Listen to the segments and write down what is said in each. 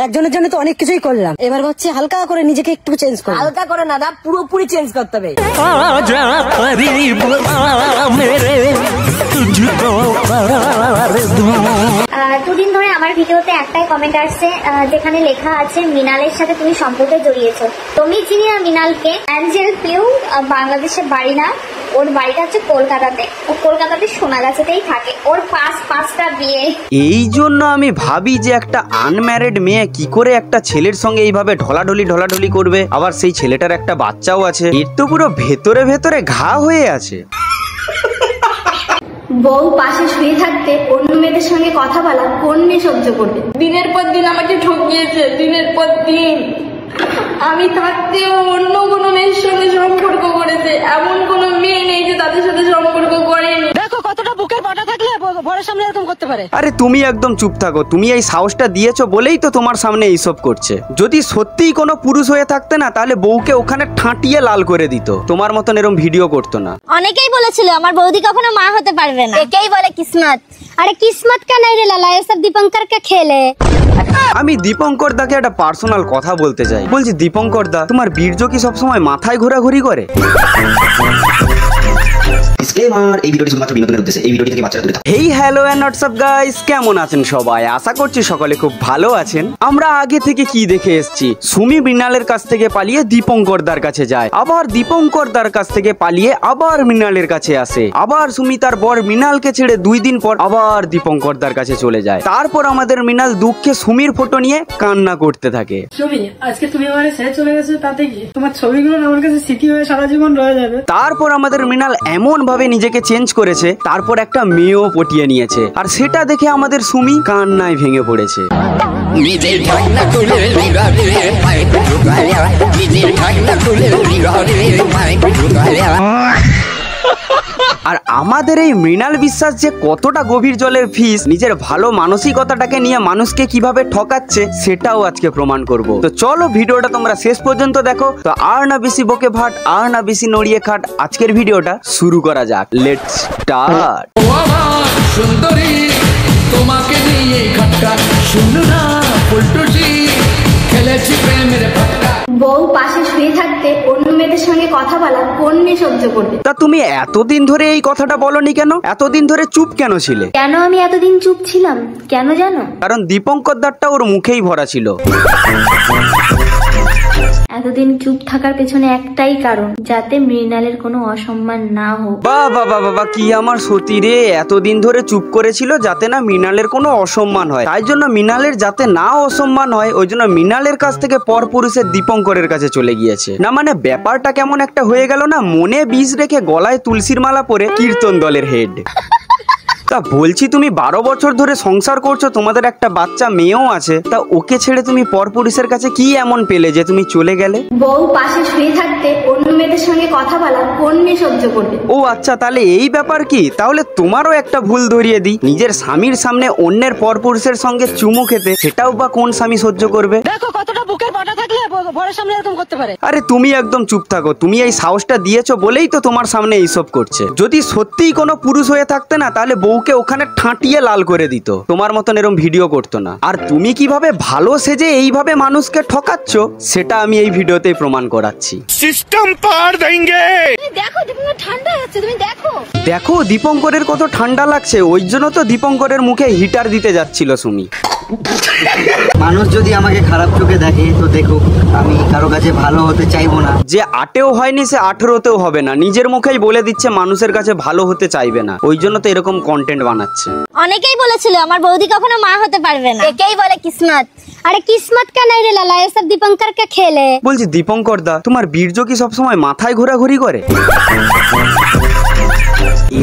একজনের জন্য তো অনেক কিছুই করলাম, এবার ভাবছি হালকা করে নিজেকে একটু চেঞ্জ করব। হালকা করে না, পুরোপুরি চেঞ্জ করতে হবে। দুদিন ধরে আমার ভিডিওতে একটাই কমেন্ট আসছে, যেখানে লেখা আছে মিনালের সাথে তুমি সম্পর্কে জড়িয়েছো। তুমি চিনি না মিনালকে? অ্যাঞ্জেল পিউ বাংলাদেশের বাড়ি না, ওর বাড়িটা হচ্ছে কলকাতাতে। ও কলকাতাতে সোনাগাছিতেই থাকে। ওর পাঁচটা বিয়ে। এই জন্য আমি ভাবি যে একটা আনম্যারিড মেয়ে কি করে একটা ছেলের সঙ্গে এইভাবে ঢলাঢলি করবে, আবার সেই ছেলেটার একটা বাচ্চাও আছে। এর তো পুরো ভেতরে ভেতরে ঘা হয়ে আছে। বউ পাশে শুয়ে থাকতে অন্য মেয়েদের সঙ্গে কথা বলা কোন মেয়ে সহ্য করবে? দিনের পর দিন আমাকে ঠকিয়েছে, দিনের পর দিন। আমি থাকতেও অন্য কোনো মেয়ের সঙ্গে সম্পর্ক করেছে, এমন কোনো মেয়ে নেই যে তাদের সাথে সম্পর্ক করেনি। দেখো কতটা বুকের পাটা থাকলে বরের সামনে এরকম করতে পারে। আরে তুমি একদম চুপ থাকো, তুমি এই সাহসটা দিয়েছো বলেই তো তোমার সামনে এইসব করছে। যদি সত্যিই কোনো পুরুষ হয়ে থাকতে না, তাহলে বউকে ওখানে ঠাঁটিয়ে লাল করে দিত, তোমার মতন এরকম ভিডিও করতো না। অনেকেই বলেছিল আমার বৌদি কখনো মা হতে পারবে না, একেই বলে কিসমত। আরে কিসমত কা নাই রে লালা, এসব দীপঙ্কর কে খেলে। আমি দীপঙ্কর দাকে একটা পার্সোনাল কথা বলতে চাই। বলছি দীপঙ্কর দা, তোমার বীর্য কি সবসময় মাথায় ঘোরাঘুরি করে? Hey hello and WhatsApp guys, কেমন আছেন সবাই? আশা করছি সকলে খুব ভালো আছেন। আমরা আগে থেকে কি দেখে এসেছি, সুমি মৃণালের কাছ থেকে পালিয়ে দীপঙ্কর দার কাছে যায়, আবার দীপঙ্কর দার কাছ থেকে পালিয়ে আবার মৃণালের কাছে আসে, আবার সুমি তার বর মৃণালকে ছেড়ে 2 দিন পর আবার দীপঙ্কর দার কাছে চলে যায়। তারপর আমাদের মৃণাল দুঃখে সুমির ফটো নিয়ে কান্না করতে থাকে। সুমি, আজকে তুমি আমার ছেড়ে চলে গেছো, তাতে কি তোমার ছবিগুলো আমার কাছে স্মৃতি হয়ে সারা জীবন রয়ে যাবে। তারপর আমাদের মৃণাল এমন ভাবে নিজেকে চেঞ্জ করেছে, তারপর একটা মেয়েও পটিয়ে নিয়েছে, আর সেটা দেখে আমাদের সুমি কান্নায় ভেঙে পড়েছে। আর আমাদের এই মৃণাল বিশ্বাস যে কতটা গভীর জলের ফিশ, নিজের ভালো মানসিকতাটাকে নিয়ে মানুষকে কিভাবে ঠকাচ্ছে সেটাও আজকে প্রমাণ করব। তো চলো ভিডিওটা তোমরা শেষ পর্যন্ত দেখো। তো আর না বেশি বকে ভাট, আর না বেশি নড়িয়ে খাট, আজকের ভিডিওটা শুরু করা যাক। Let's start. সুন্দরী তোমাকে নিয়ে খাট্টা, শুনো না ফুলটুসি খেলেছি প্রেমের পাট্টা। বউ পাশে শুয়ে থাকতে অন্য মেয়েদের সঙ্গে কথা বলা কোন মেয়ে সহ্য করবে? তা তুমি এতদিন ধরে এই কথাটা বলনি কেন? এতদিন ধরে চুপ কেন ছিলে? কেন আমি এতদিন চুপ ছিলাম কেন জানো? কারণ দীপঙ্কর দারটা ওর মুখেই ভরা ছিল। এতদিন চুপ থাকার পেছনে একটাই কারণ, যাতে মৃণালের কোনো অসম্মান না হোক। বাবা কি আমার সতী রে, এতদিন ধরে চুপ করেছিল যাতে না মৃণালের কোনো অসম্মান হয়। তাই জন্য মৃণালের যাতে না অসম্মান হয়, ওই জন্য মৃণালের কাছ থেকে পরপুরুষের দীপঙ্করের কাছে চলে গিয়েছে। না মানে ব্যাপারটা কেমন একটা হয়ে গেল না, মনে বিষ রেখে গলায় তুলসীর মালা পরে কীর্তন দলের হেড। তা বলছি, তুমি 12 বছর ধরে সংসার করছো, তোমাদের একটা বাচ্চা মেয়েও আছে, তা ওকে ছেড়ে তুমি পরপুরুষের কাছে কি এমন পেলে যে তুমি চলে গেলে? বউ পাশে শুয়ে থাকতে অন্য মেয়েদের সঙ্গে কথা বলা কোন মেয়ে সহ্য করবে? ও আচ্ছা, তাহলে এই ব্যাপার কি? তাহলে তোমারও একটা ভুল ধরিয়ে দিই, নিজের স্বামীর সামনে অন্যের পরপুরুষের সঙ্গে চুমু খেতে, সেটাও বা কোন স্বামী সহ্য করবে? দেখো কতটা বুকের পাটা থাকলে বরের সামনে এরকম করতে পারে। আরে তুমি একদম চুপ থাকো, তুমি এই সাহসটা দিয়েছো বলেই তো তোমার সামনে এইসব করছে। যদি সত্যিই কোনো পুরুষ হয়ে থাকতে না, তাহলে বউকে ওখানে ঠাঁটিয়ে লাল করে দিত, তোমার মতন এরকম ভিডিও করতো না। আর তুমি কিভাবে ভালো সেজে এইভাবে মানুষকে ঠকাচ্ছ, সেটা আমি এই ভিডিওতেই প্রমাণ করাচ্ছি। সিস্টেম পার দেंगे। দেখো দীপঙ্কর ঠান্ডা হচ্ছে, তুমি দেখো। দেখো দীপঙ্করের কত ঠান্ডা লাগছে, ওই জন্য তো দীপঙ্করের মুখে হিটার দিতে যাচ্ছিল সুমি। মানুষ যদি আমাকে খারাপ চোখে দেখে তো দেখো, আমি কারো কাছে ভালো হতে চাইবো না। যে 8এও হয়নি সে 18তেও হবে না, নিজের মুখেই বলে দিচ্ছে মানুষের কাছে ভালো হতে চাইবে না, ওই জন্য তো এরকম কন্টেন্ট বানাচ্ছে। অনেকেই বলেছিল আমার বৌদি কখনো মা হতে পারবে না, একেই বলে কিসমত। আরে কিসমত কা নাই রে লালা, এসব দীপঙ্কর কে খেলে। বলছি দীপঙ্কর দা, তোমার বীর্য কি সবসময় মাথায় ঘোরাঘুরি করে?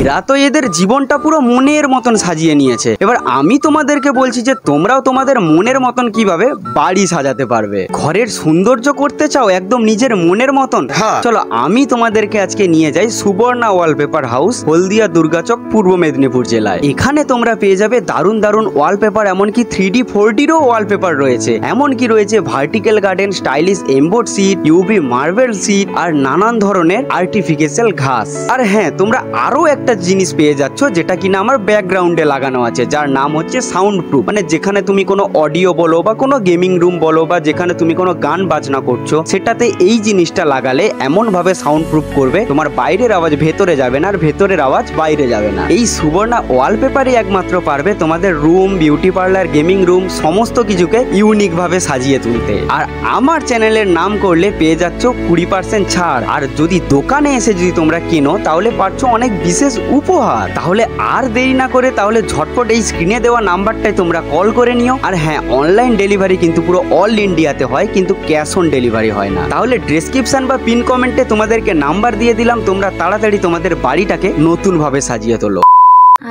এরা তো এদের জীবনটা পুরো মনের মতন সাজিয়ে নিয়েছে। এবার আমি তোমাদেরকে বলছি যে তোমরাও তোমাদের মনের মতন কিভাবে বাড়ি সাজাতে পারবে। ঘরের সৌন্দর্য করতে চাও একদম নিজের মনের মতন? চলো আমি তোমাদেরকে আজকে নিয়ে যাই সুবর্ণা ওয়ালপেপার হাউস, হলদিয়া দুর্গাচক, পূর্ব মেদিনীপুর জেলায়। এখানে তোমরা পেয়ে যাবে দারুণ দারুণ ওয়ালপেপার, এমনকি 3D 4Dরও ওয়ালপেপার রয়েছে। এমনকি রয়েছে ভার্টিক্যাল গার্ডেন, স্টাইলিশ এমবোর্ড সিট, ইউভি মার্বেল সিট, আর নানান ধরনের আর্টিফিশিয়াল ঘাস। আর হ্যাঁ, তোমরা আরো একটা একটা জিনিস পেয়ে যাচ্ছ যেটা কিনা আমার ব্যাকগ্রাউন্ডে লাগানো আছে, যার নাম হচ্ছে সাউন্ড প্রুফ। মানে যেখানে তুমি কোনো অডিও বলো বা কোনো গেমিং রুম বলো বা যেখানে তুমি কোনো গান বাজনা করছো, সেটাতে এই জিনিসটা লাগালে এমন ভাবে সাউন্ড প্রুফ করবে তোমার বাইরের আওয়াজ ভেতরে যাবে না আর ভেতরের আওয়াজ বাইরে যাবে না। এই সুবর্ণা ওয়ালপেপারই একমাত্র পারবে তোমাদের room, beauty parlour, gaming room সমস্ত কিছুকে ইউনিক ভাবে সাজিয়ে তুলতে। আর আমার চ্যানেলের নাম করলে পেয়ে যাচ্ছ 20% ছাড়। আর যদি দোকানে এসে যদি তোমরা কেনো তাহলে পাচ্ছ অনেক বিশেষ উপহার। তাহলে আর দেরি না করে তাহলে ঝটপট এই স্ক্রিনে দেওয়া নাম্বারটায় তোমরা কল করে নিও। আর হ্যাঁ, অনলাইন ডেলিভারি কিন্তু পুরো অল ইন্ডিয়াতে হয়, কিন্তু ক্যাশ অন ডেলিভারি হয় না। তাহলে ডেসক্রিপশন বা পিন কমেন্টে তোমাদেরকে নাম্বার দিয়ে দিলাম, তোমরা তাড়াতাড়ি তোমাদের বাড়িটাকে নতুন ভাবে সাজিয়ে তোলো।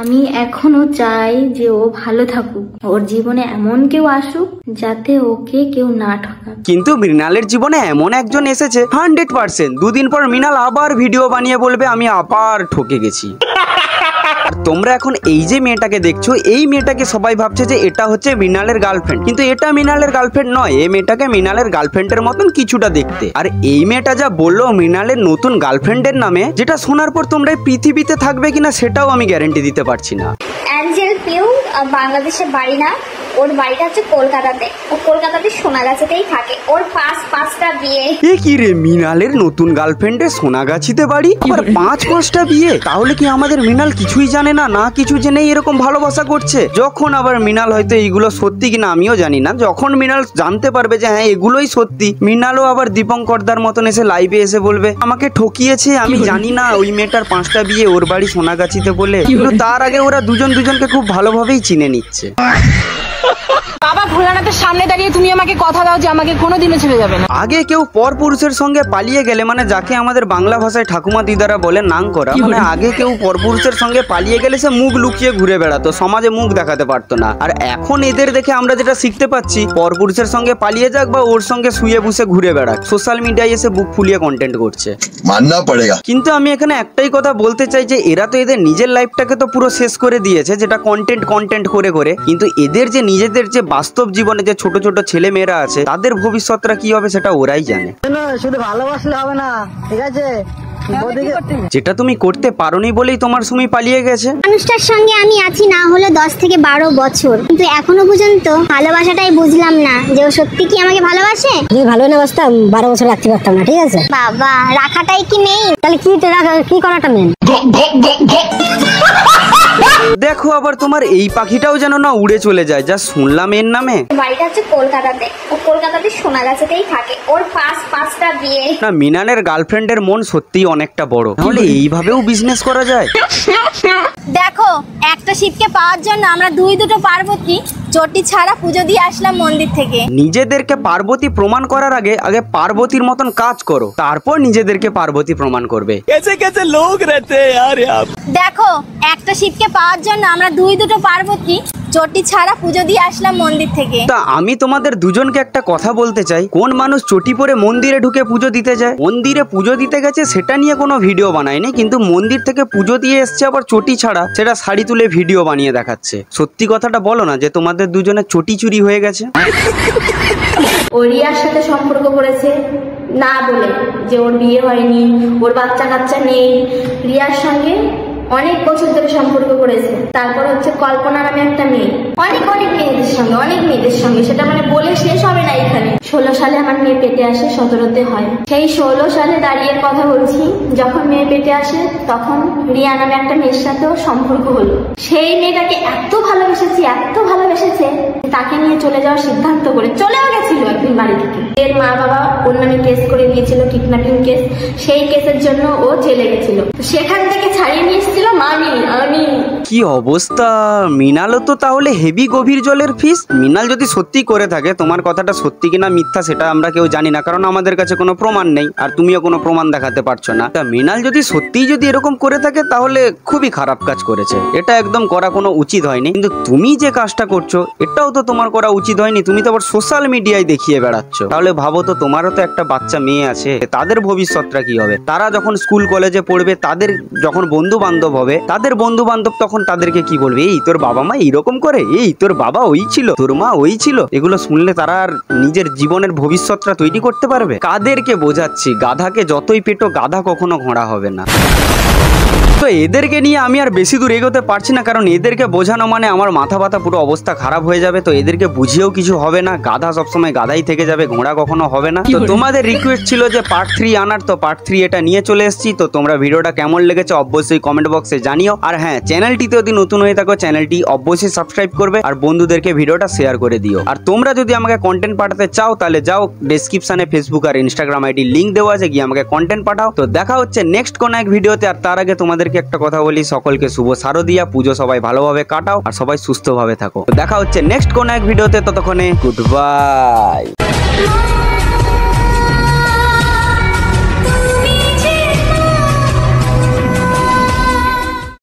আমি এখনো চাই যে ও ভালো থাকুক, ওর জীবনে এমন কেউ আসুক যাতে ওকে কেউ না ঠকায়। কিন্তু মৃণালের জীবনে এমন একজন এসেছে 100%। দুদিন পর মৃণাল আবার ভিডিও বানিয়ে বলবে আমি আবার ঠকে গেছি। তোমরা এখন এই যে মেয়েটাকে দেখছো, এই মেয়েটাকে সবাই ভাবছে যে এটা হচ্ছে মৃণালের গার্লফ্রেন্ড, কিন্তু এটা মৃণালের গার্লফ্রেন্ড নয়। এই মেয়েটাকে মৃণালের গার্লফ্রেন্ডের মতন কিছুটা দেখতে। আর এই মেয়েটা যা বললো মৃণালের নতুন গার্লফ্রেন্ডের নামে, যেটা শোনার পর তোমরা পৃথিবীতে থাকবে কিনা সেটাও আমি গ্যারান্টি দিতে পারছি না। অ্যাঞ্জেল পিউ বাংলাদেশে বাড়ি না, ওর বাড়িটা হচ্ছে কলকাতাতে। ও কলকাতাতে সোনাগাছিতেই থাকে। ওর 5টা বিয়ে। এ কি রে, মৃণালের নতুন গার্লফ্রেন্ডের সোনাগাছিতে বাড়ি, আবার 5টা বিয়ে? তাহলে কি আমাদের মৃণাল কিছুই জানে না, না কিছু জেনেই এরকম ভালোবাসা করছে? যখন আবার মৃণাল হয়তো এইগুলো সত্যি কিনা আমিও জানি না, যখন মৃণাল জানতে পারবে যে হ্যাঁ এগুলোই সত্যি, মৃণালও আবার দীপঙ্করদার মতন এসে লাইভে এসে বলবে আমাকে ঠকিয়েছে, আমি জানি না ওই মেয়েটার 5টা বিয়ে, ওর বাড়ি সোনাগাছিতে বলে। কিন্তু তার আগে ওরা দুজনকে খুব ভালোভাবেই চিনে নিচ্ছে। বাবা ভোলানাথের সামনে দাঁড়িয়ে তুমি আমাকে কথা দাও যে আমাকে কোনোদিনও ছেড়ে যাবে না। আগে কেউ পর পুরুষের সঙ্গে পালিয়ে গেলে, মানে যাকে আমাদের বাংলা ভাষায় ঠাকুমা দিদারা বলে নাং করা, মানে আগে কেউ পর পুরুষের সঙ্গে পালিয়ে গেলে সে মুখ লুকিয়ে ঘুরে বেড়াতো, সমাজে মুখ দেখাতে পারতো না। আর এখন এদের দেখে আমরা যেটা শিখতে পাচ্ছি, পর পুরুষের সঙ্গে পালিয়ে যাক বা ওর সঙ্গে শুয়ে বসে ঘুরে বেড়াক, সোশ্যাল মিডিয়ায় এসে বুক ফুলিয়ে কন্টেন্ট করছে, মাননা পড়েগা। কিন্তু আমি এখানে একটাই কথা বলতে চাই যে এরা তো এদের নিজের লাইফটাকে তো পুরো শেষ করে দিয়েছে, যেটা কন্টেন্ট করে করে। কিন্তু এদের যে নিজেদের যে বাস্তব জীবনে যে ছোট ছোট ছেলে মেয়েরা আছে, তাদের ভবিষ্যৎটা কি হবে সেটা ওরাই জানে। শুধু ভালোবাসলে হবে না, ঠিক আছে? যেটা তুমি করতে পারোনি বলেই তোমার সুমি পালিয়ে গেছে। মানুষটার সঙ্গে আমি আছি না হলো 10 থেকে 12 বছর, কিন্তু এখনো পর্যন্ত ভালোবাসাটাই বুঝলাম না যে ও সত্যি কি আমাকে ভালোবাসে। যদি ভালো না বাসতাম 12 বছর রাখতে পারতাম না, ঠিক আছে? বাবা রাখাটাই কি নেই? তাহলে কি করাটা মেন? দেখো আবার তোমার এই পাখিটাও যেন না উড়ে চলে যায়, যা শুনলাম এর নামে। বাড়িটা হচ্ছে কলকাতাতে। ও কলকাতাতে সোনাগাছিতেই থাকে। ওর 5টা বিয়ে। না, মৃণালের গার্লফ্রেন্ডের মন সত্যি অনেকটা বড়, তাহলে এইভাবেও বিজনেস করা যায়। দেখো, একটা শিবকে পাওয়ার জন্য আমরা দুটো পার্বতী চটি ছাড়া পুজো দিয়ে আসলাম মন্দির থেকে। নিজেদেরকে পার্বতী প্রমাণ করার আগে পার্বতীর মতন কাজ করো, তারপর নিজেদেরকে পার্বতী প্রমাণ করবে। कैसे लोग रहते हैं यार यहाँ। দেখো, একটা শিবকে পাওয়ার জন্য আমরা দুটো পার্বতী চটি ছাড়া পুজো দিয়ে আসলাম মন্দির থেকে। তা আমি তোমাদের দুজনকে একটা কথা বলতে চাই, কোন মানুষ চটি পরে মন্দিরে ঢুকে পুজো দিতে যায়? মন্দিরে পুজো দিতে গেছে সেটা নিয়ে কোনো ভিডিও বানায়নি, কিন্তু মন্দির থেকে পুজো দিয়ে এসছে আবার চটি ছাড়া, সেটা শাড়ি তুলে ভিডিও বানিয়ে দেখাচ্ছে। সত্যি কথাটা বলো না যে তোমাদের দুজনের চটি চুরি হয়ে গেছে। ও রিয়ার সাথে সম্পর্ক করেছে না বলে যে ওর বিয়ে হয়নি, ওর বাচ্চা কাচ্চা নেই। রিয়ার সঙ্গে অনেক বছর ধরে সম্পর্ক করেছে। তারপর হচ্ছে কল্পনা নামে একটা মেয়ে, অনেক মেয়েদের সঙ্গে সেটা মানে বলে শেষ হবে না। এখানে 16 সালে আমার মেয়ে পেটে আসে, 17তে হয়। সেই 16 সালে দাঁড়িয়ে কথা বলছি, যখন মেয়ে পেটে আসে তখন রিয়া নামে একটা মেয়ের সাথেও সম্পর্ক হলো। সেই মেয়েটাকে এত ভালোবেসেছে তাকে নিয়ে চলে যাওয়ার সিদ্ধান্ত করে চলেও গেছিল একদিন বাড়ি থেকে। এর মা বাবা ওর নামে কেস করে দিয়েছিল, কিডন্যাপিং কেস। সেই কেসের জন্য ও জেলে গেছিল, সেখান থেকে ছাড়িয়ে নিয়ে এসেছিল আমি। কি অবস্থা! মৃণালও তো তাহলে হেভি গভীর জলের ফিস। মৃণাল যদি সত্যি করে থাকে, তোমার কথাটা সত্যি কিনা মিথ্যা সেটা আমরা কেউ জানি না, কারণ আমাদের কাছে কোনো প্রমাণ নেই, আর তুমিও কোনো প্রমাণ দেখাতে পারছো না। তা মৃণাল যদি এরকম করে থাকে তাহলে খুবই খারাপ কাজ করেছে, এটা একদম করা কোনো উচিত হয়নি। কিন্তু তুমি যে কাজটা করছো এটাও তো তোমার করা উচিত হয়নি, তুমি তো আবার সোশ্যাল মিডিয়ায় দেখিয়ে বেড়াচ্ছ। তাহলে ভাবো তো, তোমারও তো একটা বাচ্চা মেয়ে আছে, তাদের ভবিষ্যৎটা কি হবে? তারা যখন স্কুল কলেজে পড়বে, তাদের যখন বন্ধু বান্ধব হবে, তাদের বন্ধু বান্ধব তখন তাদেরকে কি বলবে? এই তোর বাবা মা এইরকম করে, এই তোর বাবা ওই ছিল, তোর মা ওই ছিল। এগুলো শুনলে তারা আর নিজের জীবনের ভবিষ্যৎটা তৈরি করতে পারবে? কাদেরকে বোঝাচ্ছি, গাধাকে যতই পেটো, গাধা কখনো ঘোড়া হবে না। তো এদেরকে নিয়ে আমি আর বেশি দূর এগোতে পারছি না, কারণ এদেরকে বোঝানো মানে আমার মাথা ব্যথা পুরো অবস্থা খারাপ হয়ে যাবে। তো এদেরকে বুঝিয়েও কিছু হবে না, গাধা সবসময় গাধাই থেকে যাবে, ঘোড়া কখনো হবে না। তো তোমাদের রিকোয়েস্ট ছিল যে পার্ট 3 আনার, তো পার্ট 3 এটা নিয়ে চলে এসেছি। তো তোমরা ভিডিওটা কেমন লেগেছে অবশ্যই কমেন্ট বক্সে জানিও। আর হ্যাঁ, চ্যানেলটিতে যদি নতুন হয়ে থাকো চ্যানেলটি অবশ্যই সাবস্ক্রাইব করবে আর বন্ধুদেরকে ভিডিওটা শেয়ার করে দিও। আর তোমরা যদি আমাকে কন্টেন্ট পাঠাতে চাও তাহলে যাও, ডেসক্রিপশনে ফেসবুক আর ইনস্টাগ্রাম আইডি লিংক দেওয়া আছে, গিয়ে আমাকে কন্টেন্ট পাঠাও। তো দেখা হচ্ছে নেক্সট কোন এক ভিডিওতে। আর তার আগে তোমাদেরকে একটা কথা বলি, সকলকে শুভ শারদিয়া পুজো সবাই ভালোভাবে কাটাও আর সবাই সুস্থভাবে থাকো। তো দেখা হচ্ছে নেক্সট কোন এক ভিডিওতে, ততক্ষণে গুড বাই।